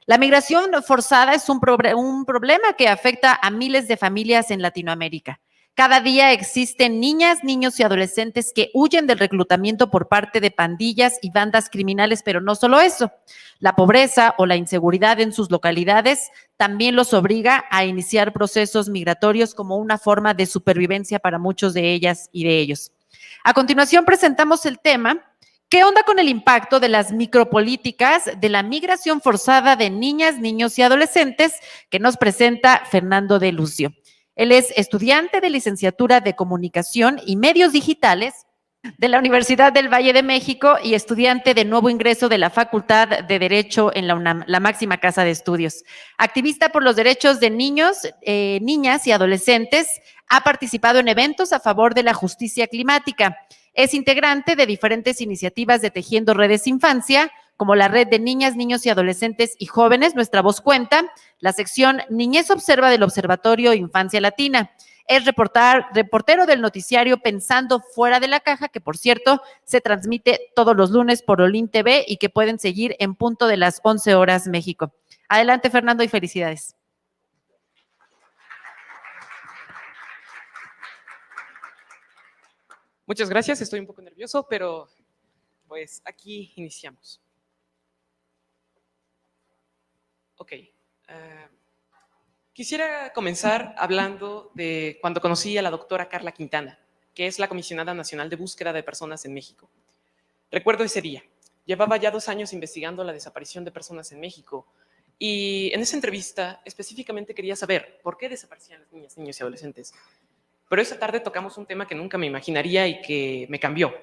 La migración forzada es un problema que afecta a miles de familias en Latinoamérica. Cada día existen niñas, niños y adolescentes que huyen del reclutamiento por parte de pandillas y bandas criminales, pero no solo eso. La pobreza o la inseguridad en sus localidades también los obliga a iniciar procesos migratorios como una forma de supervivencia para muchos de ellas y de ellos. A continuación presentamos el tema: ¿qué onda con el impacto de las micropolíticas de la migración forzada de niñas, niños y adolescentes? Que nos presenta Fernando de Lucio. Él es estudiante de licenciatura de Comunicación y Medios Digitales de la Universidad del Valle de México y estudiante de nuevo ingreso de la Facultad de Derecho en la UNAM, la máxima casa de estudios. Activista por los derechos de niños, niñas y adolescentes, ha participado en eventos a favor de la justicia climática. Es integrante de diferentes iniciativas de Tejiendo Redes Infancia, como la Red de Niñas, Niños y Adolescentes y Jóvenes, Nuestra Voz Cuenta, la sección Niñez Observa del Observatorio Infancia Latina. Es reportero del noticiario Pensando Fuera de la Caja, que por cierto se transmite todos los lunes por Olin TV y que pueden seguir en punto de las 11 horas México. Adelante, Fernando, y felicidades. Muchas gracias, estoy un poco nervioso, pero pues aquí iniciamos. Ok. Quisiera comenzar hablando de cuando conocí a la doctora Carla Quintana, que es la Comisionada Nacional de Búsqueda de Personas en México. Recuerdo ese día. Llevaba ya 2 años investigando la desaparición de personas en México y en esa entrevista específicamente quería saber por qué desaparecían las niñas, niños y adolescentes. Pero esa tarde tocamos un tema que nunca me imaginaría y que me cambió.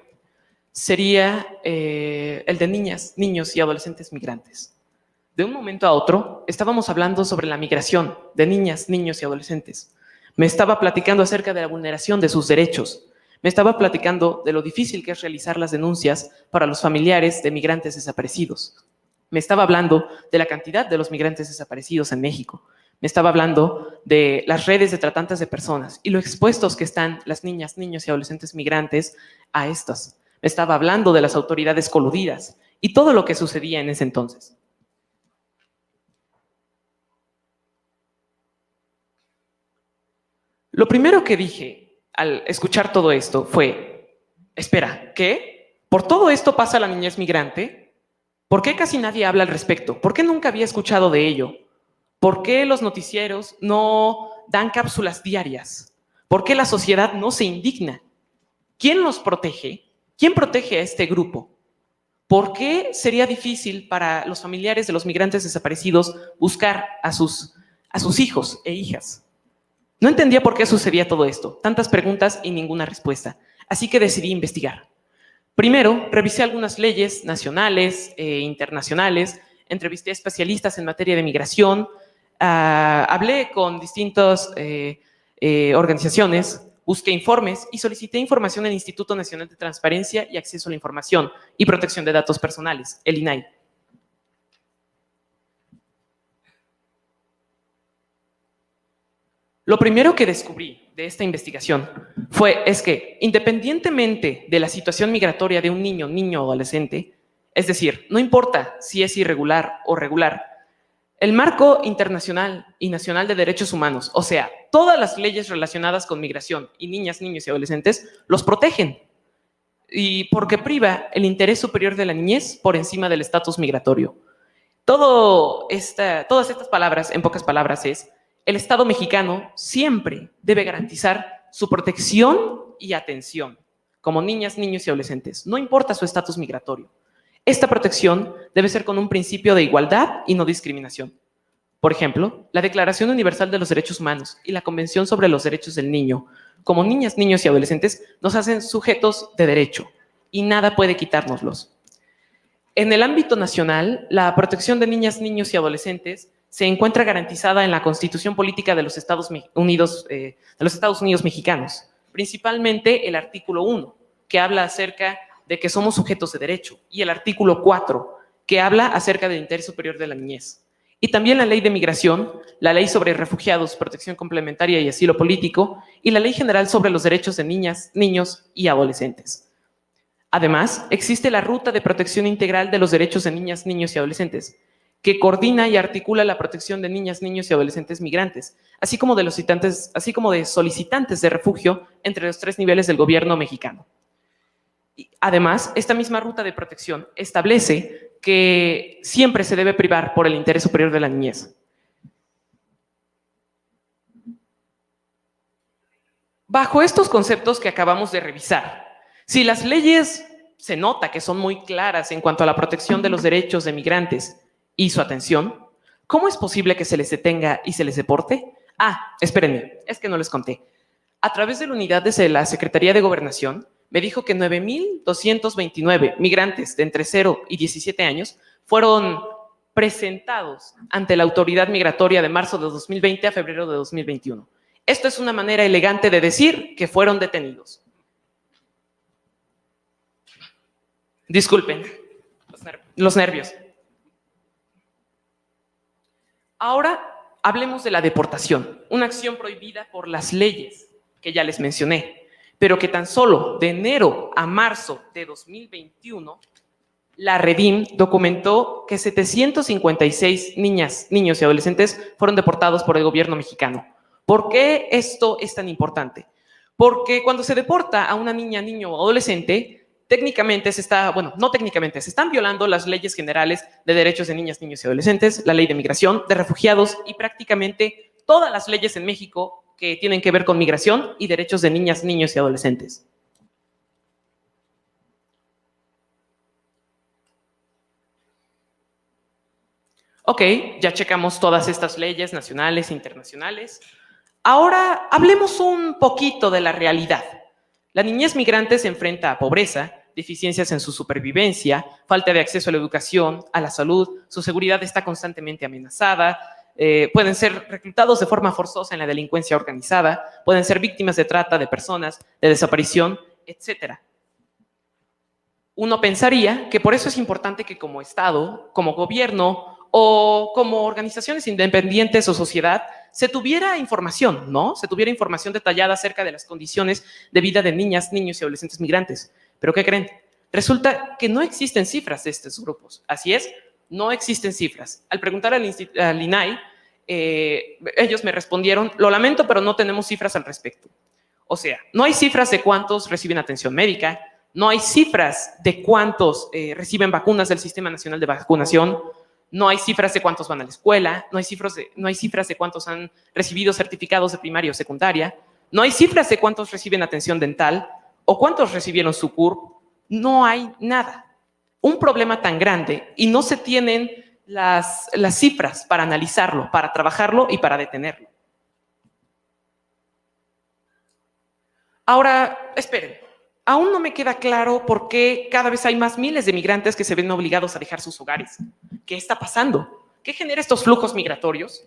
Sería el de niñas, niños y adolescentes migrantes. De un momento a otro, estábamos hablando sobre la migración de niñas, niños y adolescentes. Me estaba platicando acerca de la vulneración de sus derechos. Me estaba platicando de lo difícil que es realizar las denuncias para los familiares de migrantes desaparecidos. Me estaba hablando de la cantidad de los migrantes desaparecidos en México. Me estaba hablando de las redes de tratantes de personas y lo expuestos que están las niñas, niños y adolescentes migrantes a estas. Me estaba hablando de las autoridades coludidas y todo lo que sucedía en ese entonces. Lo primero que dije al escuchar todo esto fue, espera, ¿qué? ¿Por todo esto pasa la niñez migrante? ¿Por qué casi nadie habla al respecto? ¿Por qué nunca había escuchado de ello? ¿Por qué los noticieros no dan cápsulas diarias? ¿Por qué la sociedad no se indigna? ¿Quién los protege? ¿Quién protege a este grupo? ¿Por qué sería difícil para los familiares de los migrantes desaparecidos buscar a sus hijos e hijas? No entendía por qué sucedía todo esto. Tantas preguntas y ninguna respuesta. Así que decidí investigar. Primero, revisé algunas leyes nacionales e internacionales, entrevisté a especialistas en materia de migración, hablé con distintas organizaciones, busqué informes y solicité información en el Instituto Nacional de Transparencia y Acceso a la Información y Protección de Datos Personales, el INAI. Lo primero que descubrí de esta investigación es que, independientemente de la situación migratoria de un niño o adolescente, es decir, no importa si es irregular o regular, el marco internacional y nacional de derechos humanos, o sea, todas las leyes relacionadas con migración y niñas, niños y adolescentes, los protegen. Y porque priva el interés superior de la niñez por encima del estatus migratorio. Todas estas palabras, en pocas palabras, es: el Estado mexicano siempre debe garantizar su protección y atención como niñas, niños y adolescentes, no importa su estatus migratorio. Esta protección debe ser con un principio de igualdad y no discriminación. Por ejemplo, la Declaración Universal de los Derechos Humanos y la Convención sobre los Derechos del Niño, como niñas, niños y adolescentes, nos hacen sujetos de derecho y nada puede quitárnoslos. En el ámbito nacional, la protección de niñas, niños y adolescentes se encuentra garantizada en la Constitución Política de los Estados Unidos mexicanos, principalmente el artículo 1, que habla acerca de que somos sujetos de derecho, y el artículo 4, que habla acerca del interés superior de la niñez. Y también la Ley de Migración, la Ley sobre Refugiados, Protección Complementaria y Asilo Político, y la Ley General sobre los Derechos de Niñas, Niños y Adolescentes. Además, existe la Ruta de Protección Integral de los Derechos de Niñas, Niños y Adolescentes, que coordina y articula la protección de niñas, niños y adolescentes migrantes, así como de solicitantes de refugio entre los 3 niveles del gobierno mexicano. Y además, esta misma ruta de protección establece que siempre se debe privar por el interés superior de la niñez. Bajo estos conceptos que acabamos de revisar, si las leyes se nota que son muy claras en cuanto a la protección de los derechos de migrantes y su atención, ¿cómo es posible que se les detenga y se les deporte? Espérenme, es que no les conté. A través de la unidad de la Secretaría de Gobernación, me dijo que 9,229 migrantes de entre 0 y 17 años fueron presentados ante la autoridad migratoria de marzo de 2020 a febrero de 2021. Esto es una manera elegante de decir que fueron detenidos. Disculpen los nervios. Ahora hablemos de la deportación, una acción prohibida por las leyes que ya les mencioné, pero que tan solo de enero a marzo de 2021, la Redim documentó que 756 niñas, niños y adolescentes fueron deportados por el gobierno mexicano. ¿Por qué esto es tan importante? Porque cuando se deporta a una niña, niño o adolescente, técnicamente se están violando las leyes generales de derechos de niñas, niños y adolescentes, la ley de migración, de refugiados y prácticamente todas las leyes en México que tienen que ver con migración y derechos de niñas, niños y adolescentes. Ok, ya checamos todas estas leyes nacionales e internacionales. Ahora hablemos un poquito de la realidad. La niñez migrante se enfrenta a pobreza, deficiencias en su supervivencia, falta de acceso a la educación, a la salud, su seguridad está constantemente amenazada, pueden ser reclutados de forma forzosa en la delincuencia organizada, pueden ser víctimas de trata de personas, de desaparición, etc. Uno pensaría que por eso es importante que como Estado, como gobierno o como organizaciones independientes o sociedad, se tuviera información, ¿no? Se tuviera información detallada acerca de las condiciones de vida de niñas, niños y adolescentes migrantes. ¿Pero qué creen? Resulta que no existen cifras de estos grupos. Así es, no existen cifras. Al preguntar al INAI, ellos me respondieron, lo lamento, pero no tenemos cifras al respecto. O sea, no hay cifras de cuántos reciben atención médica, no hay cifras de cuántos reciben vacunas del Sistema Nacional de Vacunación, no hay cifras de cuántos van a la escuela, no hay cifras de cuántos han recibido certificados de primaria o secundaria, no hay cifras de cuántos reciben atención dental o cuántos recibieron su CURP, no hay nada. Un problema tan grande y no se tienen las cifras para analizarlo, para trabajarlo y para detenerlo. Ahora, esperen. Aún no me queda claro por qué cada vez hay más miles de migrantes que se ven obligados a dejar sus hogares. ¿Qué está pasando? ¿Qué genera estos flujos migratorios?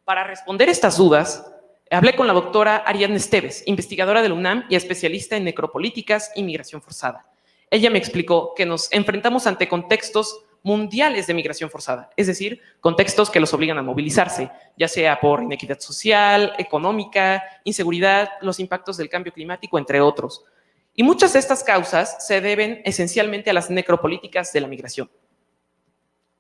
Para responder estas dudas, hablé con la doctora Ariadna Esteves, investigadora de la UNAM y especialista en necropolíticas y migración forzada. Ella me explicó que nos enfrentamos ante contextos mundiales de migración forzada, es decir, contextos que los obligan a movilizarse, ya sea por inequidad social, económica, inseguridad, los impactos del cambio climático, entre otros. Y muchas de estas causas se deben esencialmente a las necropolíticas de la migración.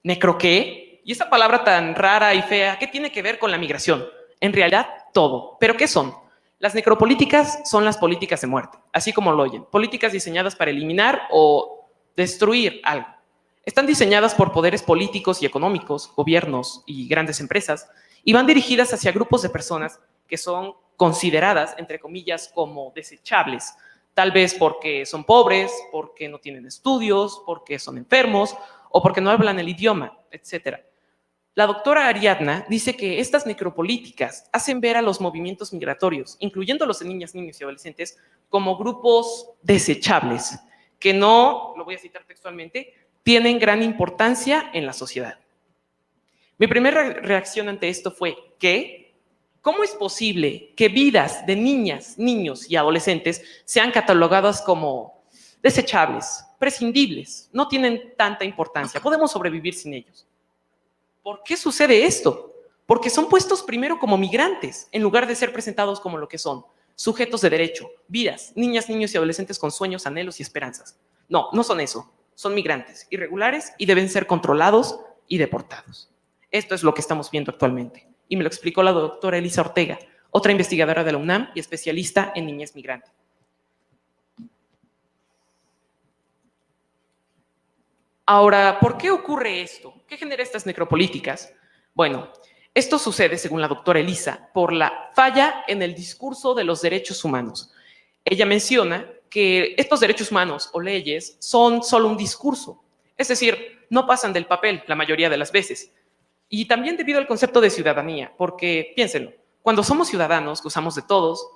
¿Necro qué? ¿Y esa palabra tan rara y fea, qué tiene que ver con la migración? En realidad, todo. ¿Pero qué son? Las necropolíticas son las políticas de muerte, así como lo oyen. Políticas diseñadas para eliminar o destruir algo. Están diseñadas por poderes políticos y económicos, gobiernos y grandes empresas, y van dirigidas hacia grupos de personas que son consideradas, entre comillas, como desechables, tal vez porque son pobres, porque no tienen estudios, porque son enfermos o porque no hablan el idioma, etc. La doctora Ariadna dice que estas necropolíticas hacen ver a los movimientos migratorios, incluyendo los de niñas, niños y adolescentes, como grupos desechables, que no, lo voy a citar textualmente, tienen gran importancia en la sociedad. Mi primera reacción ante esto fue que, ¿cómo es posible que vidas de niñas, niños y adolescentes sean catalogadas como desechables, prescindibles, no tienen tanta importancia, podemos sobrevivir sin ellos? ¿Por qué sucede esto? Porque son puestos primero como migrantes, en lugar de ser presentados como lo que son, sujetos de derecho, vidas, niñas, niños y adolescentes con sueños, anhelos y esperanzas. No, no son eso, son migrantes, irregulares y deben ser controlados y deportados. Esto es lo que estamos viendo actualmente. Y me lo explicó la doctora Elisa Ortega, otra investigadora de la UNAM y especialista en niñez migrante. Ahora, ¿por qué ocurre esto? ¿Qué genera estas necropolíticas? Bueno, esto sucede, según la doctora Elisa, por la falla en el discurso de los derechos humanos. Ella menciona que estos derechos humanos o leyes son solo un discurso, es decir, no pasan del papel la mayoría de las veces. Y también debido al concepto de ciudadanía, porque piénsenlo, cuando somos ciudadanos, gozamos de todos,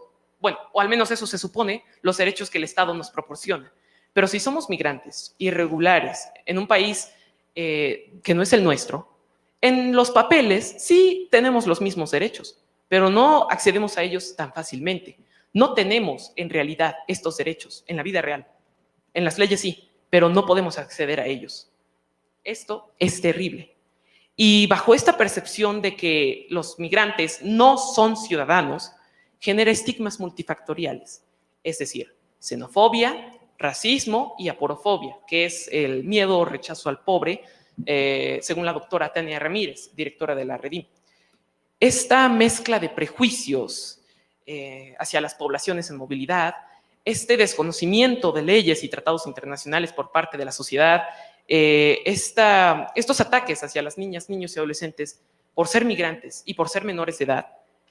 bueno, o al menos eso se supone, los derechos que el Estado nos proporciona. Pero si somos migrantes irregulares en un país que no es el nuestro, en los papeles sí tenemos los mismos derechos, pero no accedemos a ellos tan fácilmente. No tenemos en realidad estos derechos en la vida real. En las leyes sí, pero no podemos acceder a ellos. Esto es terrible. Y bajo esta percepción de que los migrantes no son ciudadanos, genera estigmas multifactoriales, es decir, xenofobia, racismo y aporofobia, que es el miedo o rechazo al pobre, según la doctora Tania Ramírez, directora de la Redim. Esta mezcla de prejuicios hacia las poblaciones en movilidad, este desconocimiento de leyes y tratados internacionales por parte de la sociedad, estos ataques hacia las niñas, niños y adolescentes por ser migrantes y por ser menores de edad,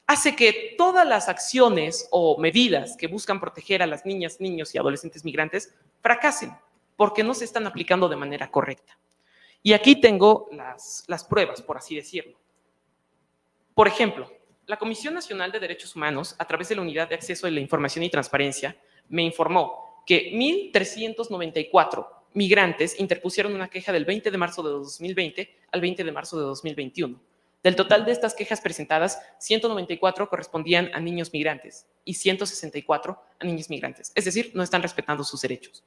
hace que todas las acciones o medidas que buscan proteger a las niñas, niños y adolescentes migrantes fracasen, porque no se están aplicando de manera correcta. Y aquí tengo las pruebas, por así decirlo. Por ejemplo, la Comisión Nacional de Derechos Humanos, a través de la Unidad de Acceso a la Información y Transparencia, me informó que 1,394 migrantes interpusieron una queja del 20 de marzo de 2020 al 20 de marzo de 2021. Del total de estas quejas presentadas, 194 correspondían a niños migrantes y 164 a niñas migrantes. Es decir, no están respetando sus derechos.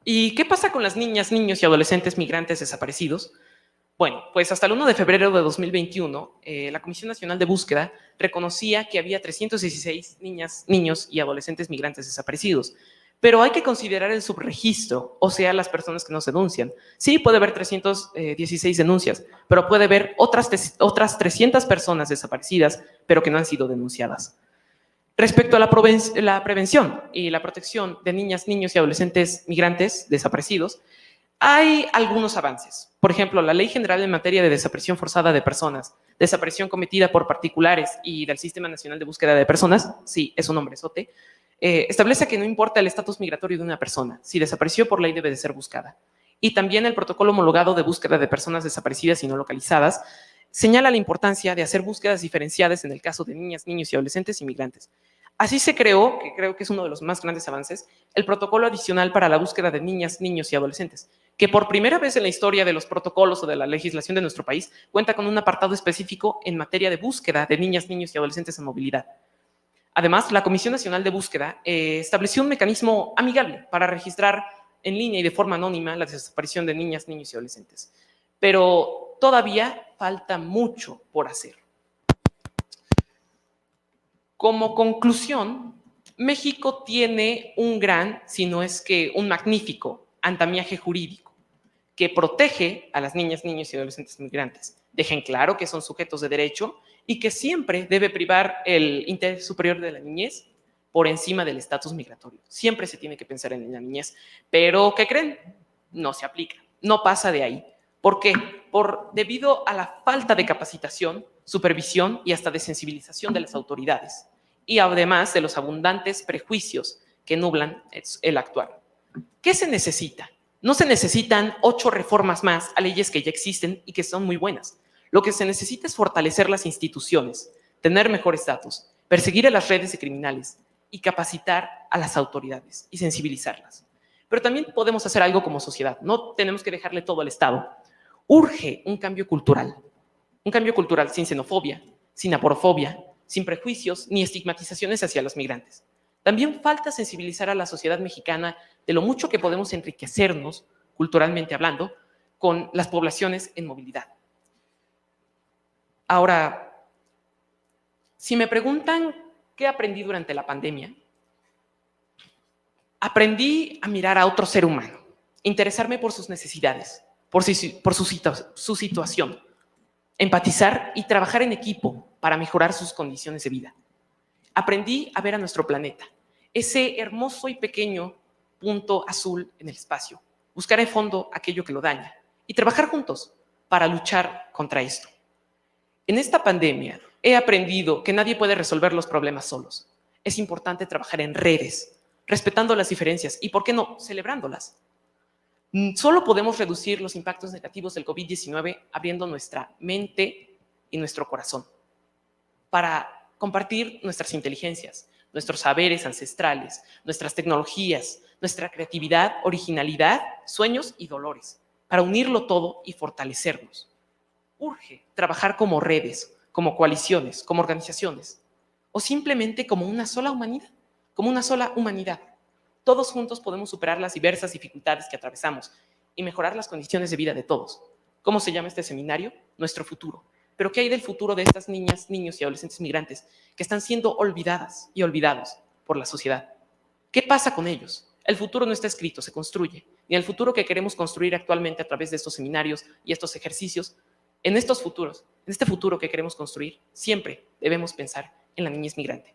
¿Y qué pasa con las niñas, niños y adolescentes migrantes desaparecidos? Bueno, pues hasta el 1 de febrero de 2021, la Comisión Nacional de Búsqueda reconocía que había 316 niñas, niños y adolescentes migrantes desaparecidos. Pero hay que considerar el subregistro, o sea, las personas que nos denuncian. Sí, puede haber 316 denuncias, pero puede haber otras 300 personas desaparecidas, pero que no han sido denunciadas. Respecto a la prevención y la protección de niñas, niños y adolescentes migrantes desaparecidos, hay algunos avances. Por ejemplo, la Ley General en materia de desaparición forzada de personas, desaparición cometida por particulares y del Sistema Nacional de Búsqueda de Personas, sí, es un nombrezote, establece que no importa el estatus migratorio de una persona, si desapareció por ley debe de ser buscada. Y también el protocolo homologado de búsqueda de personas desaparecidas y no localizadas señala la importancia de hacer búsquedas diferenciadas en el caso de niñas, niños y adolescentes inmigrantes. Así se creó, que creo que es uno de los más grandes avances, el protocolo adicional para la búsqueda de niñas, niños y adolescentes, que por primera vez en la historia de los protocolos o de la legislación de nuestro país cuenta con un apartado específico en materia de búsqueda de niñas, niños y adolescentes en movilidad. Además, la Comisión Nacional de Búsqueda estableció un mecanismo amigable para registrar en línea y de forma anónima la desaparición de niñas, niños y adolescentes. Pero todavía falta mucho por hacer. Como conclusión, México tiene un gran, si no es que un magnífico, andamiaje jurídico que protege a las niñas, niños y adolescentes migrantes. Dejen claro que son sujetos de derecho y que siempre debe privar el interés superior de la niñez por encima del estatus migratorio. Siempre se tiene que pensar en la niñez. Pero, ¿qué creen? No se aplica, no pasa de ahí. ¿Por qué? Debido a la falta de capacitación, supervisión y hasta de sensibilización de las autoridades. Y además de los abundantes prejuicios que nublan el actuar. ¿Qué se necesita? No se necesitan 8 reformas más a leyes que ya existen y que son muy buenas. Lo que se necesita es fortalecer las instituciones, tener mejores datos, perseguir a las redes de criminales y capacitar a las autoridades y sensibilizarlas. Pero también podemos hacer algo como sociedad. No tenemos que dejarle todo al Estado. Urge un cambio cultural sin xenofobia, sin aporofobia, sin prejuicios ni estigmatizaciones hacia los migrantes. También falta sensibilizar a la sociedad mexicana de lo mucho que podemos enriquecernos, culturalmente hablando, con las poblaciones en movilidad. Ahora, si me preguntan qué aprendí durante la pandemia, aprendí a mirar a otro ser humano, interesarme por sus necesidades, por su situación, empatizar y trabajar en equipo para mejorar sus condiciones de vida. Aprendí a ver a nuestro planeta, ese hermoso y pequeño punto azul en el espacio, buscar a fondo aquello que lo daña y trabajar juntos para luchar contra esto. En esta pandemia he aprendido que nadie puede resolver los problemas solos. Es importante trabajar en redes, respetando las diferencias y, ¿por qué no?, celebrándolas. Solo podemos reducir los impactos negativos del COVID-19 abriendo nuestra mente y nuestro corazón para compartir nuestras inteligencias, nuestros saberes ancestrales, nuestras tecnologías, nuestra creatividad, originalidad, sueños y dolores, para unirlo todo y fortalecernos. Urge trabajar como redes, como coaliciones, como organizaciones, o simplemente como una sola humanidad. Todos juntos podemos superar las diversas dificultades que atravesamos y mejorar las condiciones de vida de todos. ¿Cómo se llama este seminario? Nuestro futuro. ¿Pero qué hay del futuro de estas niñas, niños y adolescentes migrantes que están siendo olvidadas y olvidados por la sociedad? ¿Qué pasa con ellos? El futuro no está escrito, se construye. Y el futuro que queremos construir actualmente a través de estos seminarios y estos ejercicios, en este futuro que queremos construir, siempre debemos pensar en la niñez migrante.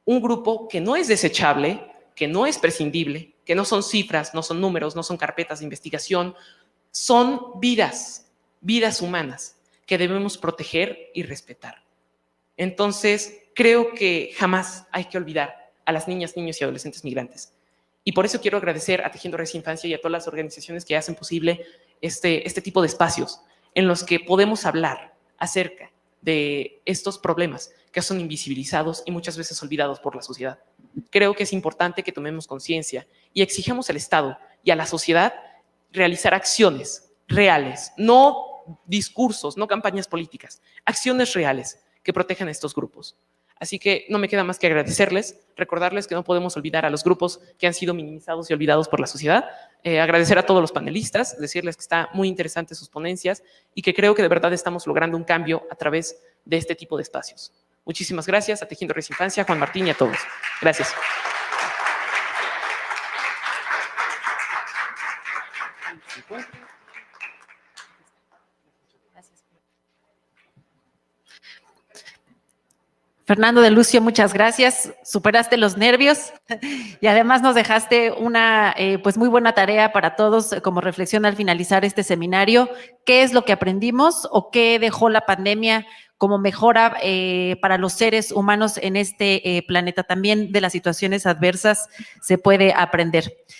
Un grupo que no es desechable, que no es prescindible, que no son cifras, no son números, no son carpetas de investigación, son vidas humanas que debemos proteger y respetar. Entonces, creo que jamás hay que olvidar a las niñas, niños y adolescentes migrantes. Y por eso quiero agradecer a Tejiendo Redes Infancia y a todas las organizaciones que hacen posible este tipo de espacios en los que podemos hablar acerca de estos problemas que son invisibilizados y muchas veces olvidados por la sociedad. Creo que es importante que tomemos conciencia y exijamos al Estado y a la sociedad realizar acciones reales, no discursos, no campañas políticas, acciones reales que protejan a estos grupos. Así que no me queda más que agradecerles, recordarles que no podemos olvidar a los grupos que han sido minimizados y olvidados por la sociedad, agradecer a todos los panelistas, decirles que está muy interesante sus ponencias y que creo que de verdad estamos logrando un cambio a través de este tipo de espacios. Muchísimas gracias a Tejiendo Redes Infancia, Juan Martín y a todos. Gracias. Fernando de Lucio, muchas gracias. Superaste los nervios y además nos dejaste una pues muy buena tarea para todos como reflexión al finalizar este seminario. ¿Qué es lo que aprendimos o qué dejó la pandemia como mejora para los seres humanos en este planeta? También de las situaciones adversas se puede aprender.